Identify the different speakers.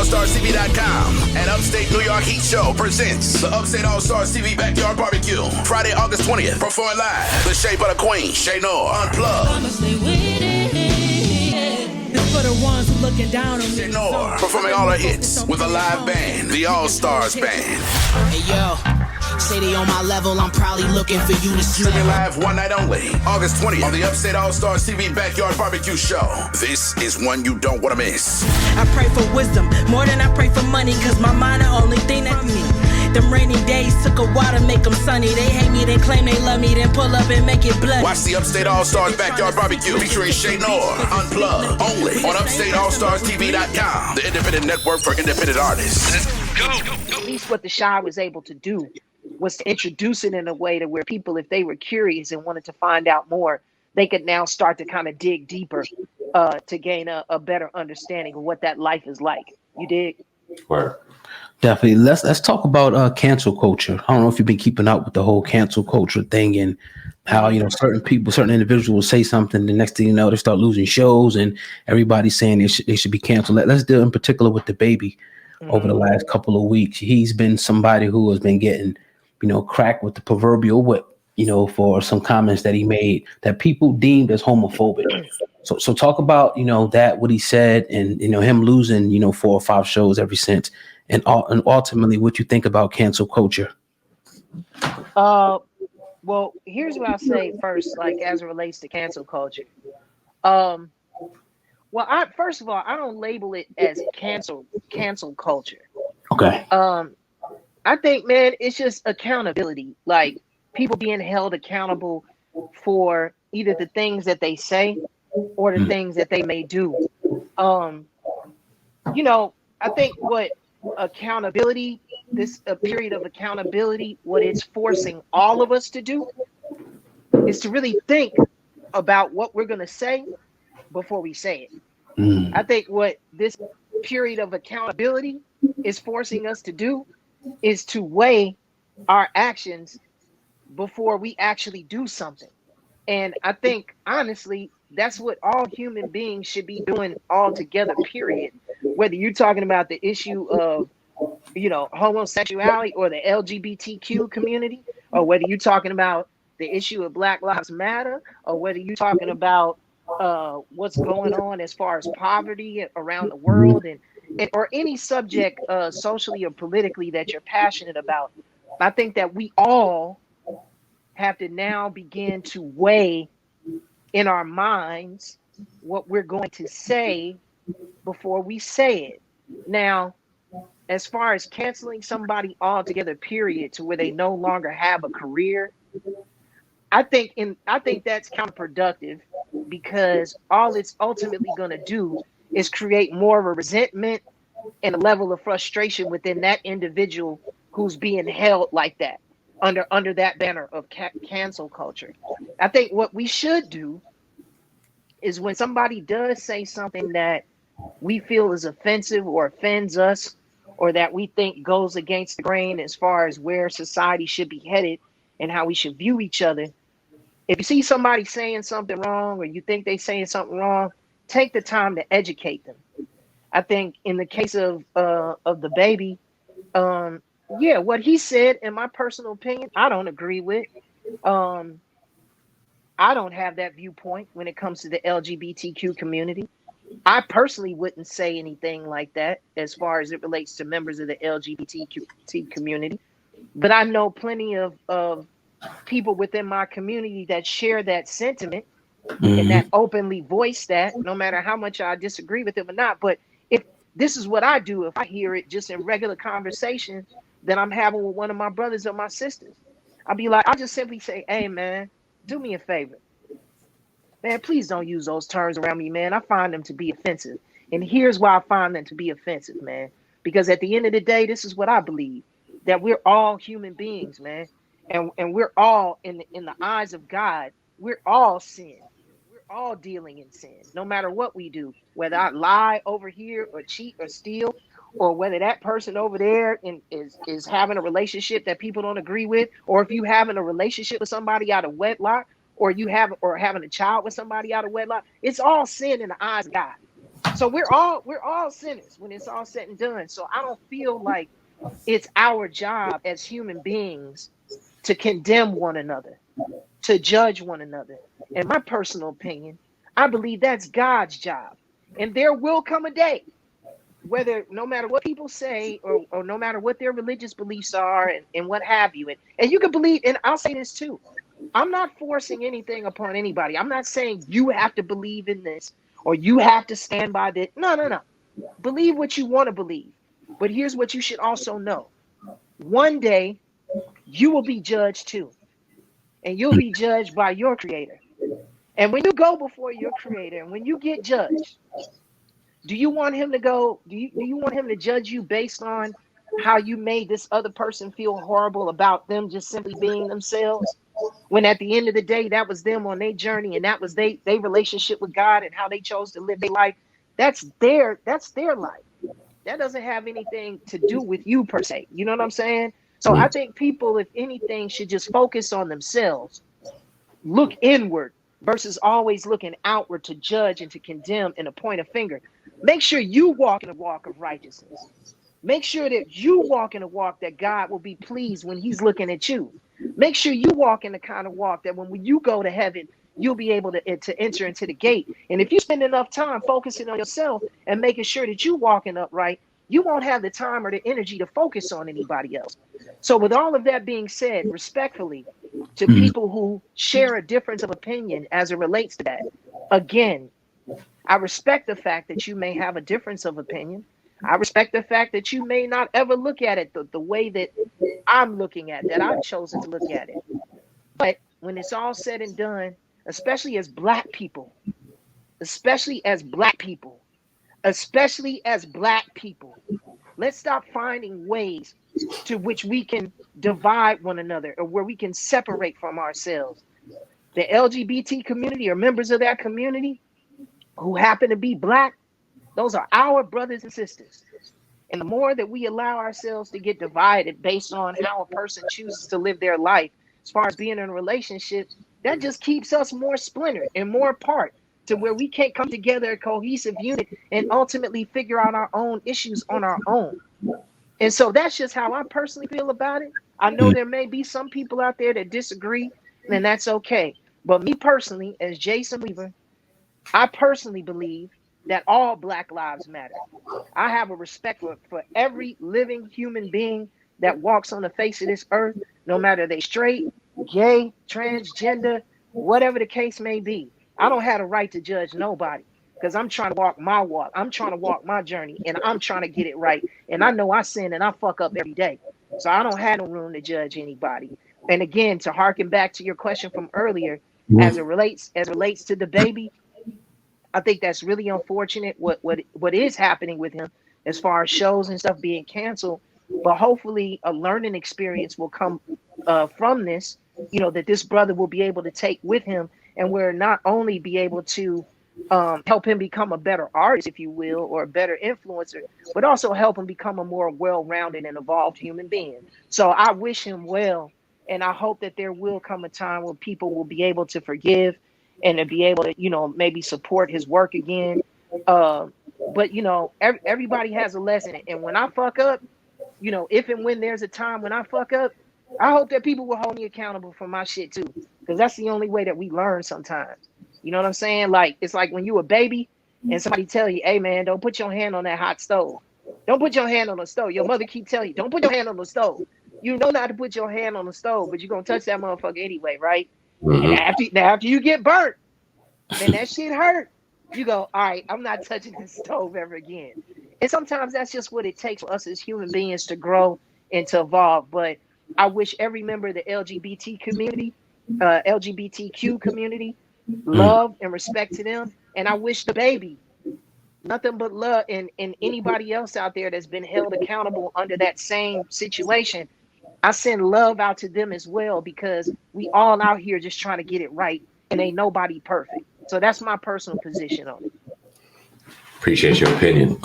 Speaker 1: UpstateAllStarsTV.com and Upstate New York Heat Show presents the Upstate All-Stars TV Backyard Barbecue. Friday, August 20th. Performing live. The Shea Butter Queen, Shay Noor, Unplugged.
Speaker 2: I'ma stay with it. It's for the ones who looking down on me.
Speaker 1: Shay Noor, performing all her hits with a live band, the All-Stars Band.
Speaker 3: Hey, yo. Say they on my level, I'm probably looking for you to
Speaker 1: Streaming
Speaker 3: slam.
Speaker 1: live one night only, August 20th on the Upstate All-Stars TV Backyard Barbecue Show. This is one you don't want to miss.
Speaker 2: I pray for wisdom more than I pray for money, cause my mind the only thing that me. Them rainy days took a while to make them sunny. They hate me, then claim they love me, then pull up and make it bloody.
Speaker 1: Watch the Upstate All-Stars Backyard Barbecue featuring Shay Noor, Unplugged, only on UpstateAllStarsTV.com, the independent network for independent artists. Let's go.
Speaker 4: At least what the Shy was able to do was to introduce it in a way to where people, if they were curious and wanted to find out more, they could now start to kind of dig deeper to gain a better understanding of what that life is like. You dig?
Speaker 5: Right.
Speaker 6: Definitely. Let's talk about cancel culture. I don't know if you've been keeping up with the whole cancel culture thing and how, you know, certain people, certain individuals will say something. The next thing you know, they start losing shows and everybody's saying they should be canceled. Let's deal in particular with Dababy. Over the last couple of weeks. He's been somebody who has been getting, you know, cracked with the proverbial whip, you know, for some comments that he made that people deemed as homophobic. So talk about, you know, that, what he said, and, you know, him losing, you know, 4 or 5 shows ever since, and ultimately what you think about cancel culture.
Speaker 4: Well, here's what I'll say first, like as it relates to cancel culture. Well, first of all, I don't label it as cancel culture.
Speaker 6: Okay.
Speaker 4: I think, man, it's just accountability. Like people being held accountable for either the things that they say or the things that they may do. You know, I think what accountability, a period of accountability, what it's forcing all of us to do is to really think about what we're going to say before we say it. I think what this period of accountability is forcing us to do is to weigh our actions before we actually do something. And I think, honestly, that's what all human beings should be doing all together, period. Whether you're talking about the issue of, you know, homosexuality or the LGBTQ community, or whether you're talking about the issue of Black Lives Matter, or whether you're talking about what's going on as far as poverty around the world, and or any subject socially or politically that you're passionate about. I think that we all have to now begin to weigh in our minds what we're going to say before we say it. Now, as far as canceling somebody altogether, period, to where they no longer have a career, I think that's counterproductive, because all it's ultimately going to do is create more of a resentment and a level of frustration within that individual who's being held like that under that banner of cancel culture. I think what we should do is when somebody does say something that we feel is offensive or offends us, or that we think goes against the grain as far as where society should be headed and how we should view each other. If you see somebody saying something wrong, or you think they're saying something wrong, take the time to educate them. I think in the case of Dababy, yeah, what he said, in my personal opinion, I don't agree with. I don't have that viewpoint when it comes to the LGBTQ community. I personally wouldn't say anything like that as far as it relates to members of the LGBTQ community. But I know plenty of people within my community that share that sentiment and that openly voice that, no matter how much I disagree with them or not. But if this is what I do, if I hear it just in regular conversation that I'm having with one of my brothers or my sisters, I'll be like, I'll just simply say, hey, man, do me a favor. Man, please don't use those terms around me, man. I find them to be offensive. And here's why I find them to be offensive, man. Because at the end of the day, this is what I believe, that we're all human beings, man. And we're all, in the eyes of God, we're all sin. We're all dealing in sin, no matter what we do, whether I lie over here or cheat or steal, or whether that person over there is having a relationship that people don't agree with, or if you having a relationship with somebody out of wedlock, or having a child with somebody out of wedlock. It's all sin in the eyes of God. So we're all sinners when it's all said and done. So I don't feel like it's our job as human beings to condemn one another, to judge one another. In my personal opinion, I believe that's God's job. And there will come a day, whether no matter what people say or no matter what their religious beliefs are and what have you. And you can believe, and I'll say this too. I'm not forcing anything upon anybody. I'm not saying you have to believe in this or you have to stand by this. No. Believe what you want to believe. But here's what you should also know. One day, you will be judged too. And you'll be judged by your creator. And when you go before your creator and when you get judged, do you want him to go, do you want him to judge you based on how you made this other person feel horrible about them just simply being themselves? When at the end of the day, that was them on their journey and that was their relationship with God and how they chose to live their life. That's their life. That doesn't have anything to do with you per se. You know what I'm saying? So I think people, if anything, should just focus on themselves, look inward versus always looking outward to judge and to condemn and to point a finger. Make sure you walk in a walk of righteousness. Make sure that you walk in a walk that God will be pleased when he's looking at you. Make sure you walk in the kind of walk that when you go to heaven, you'll be able to enter into the gate. And if you spend enough time focusing on yourself and making sure that you're walking upright, you won't have the time or the energy to focus on anybody else. So with all of that being said, respectfully to people who share a difference of opinion as it relates to that, again, I respect the fact that you may have a difference of opinion. I respect the fact that you may not ever look at it the way that I'm looking at it, that I've chosen to look at it. But when it's all said and done, especially as black people, let's stop finding ways to which we can divide one another or where we can separate from ourselves. The LGBT community or members of that community who happen to be black, those are our brothers and sisters. And the more that we allow ourselves to get divided based on how a person chooses to live their life, as far as being in a relationship, that just keeps us more splintered and more apart to where we can't come together a cohesive unit and ultimately figure out our own issues on our own. And so that's just how I personally feel about it. I know there may be some people out there that disagree, and that's okay. But me personally, as Jason Weaver, I personally believe that all Black lives matter. I have a respect for every living human being that walks on the face of this earth, no matter they straight, gay, transgender, whatever the case may be. I don't have a right to judge nobody because I'm trying to walk my walk. I'm trying to walk my journey and I'm trying to get it right. And I know I sin and I fuck up every day. So I don't have no room to judge anybody. And again, to harken back to your question from earlier, as it relates to Dababy, I think that's really unfortunate what is happening with him as far as shows and stuff being canceled. But hopefully a learning experience will come from this, you know, that this brother will be able to take with him, and we're not only be able to help him become a better artist, if you will, or a better influencer, but also help him become a more well-rounded and evolved human being. So I wish him well, and I hope that there will come a time where people will be able to forgive and to be able to, you know, maybe support his work again. But, you know, everybody has a lesson. And when I fuck up, you know, if and when there's a time when I fuck up, I hope that people will hold me accountable for my shit too. Because that's the only way that we learn sometimes. You know what I'm saying? Like, it's like when you a baby and somebody tell you, hey man, don't put your hand on that hot stove. Don't put your hand on the stove. Your mother keep telling you, don't put your hand on the stove. You know not to put your hand on the stove, but you're going to touch that motherfucker anyway, right? And after you get burnt, then that shit hurt. You go, all right, I'm not touching this stove ever again. And sometimes that's just what it takes for us as human beings to grow and to evolve. But I wish every member of the LGBTQ community, love and respect to them. And I wish Dababy nothing but love, and anybody else out there that's been held accountable under that same situation. I send love out to them as well, because we all out here just trying to get it right, and ain't nobody perfect. So that's my personal position on it.
Speaker 5: Appreciate your opinion.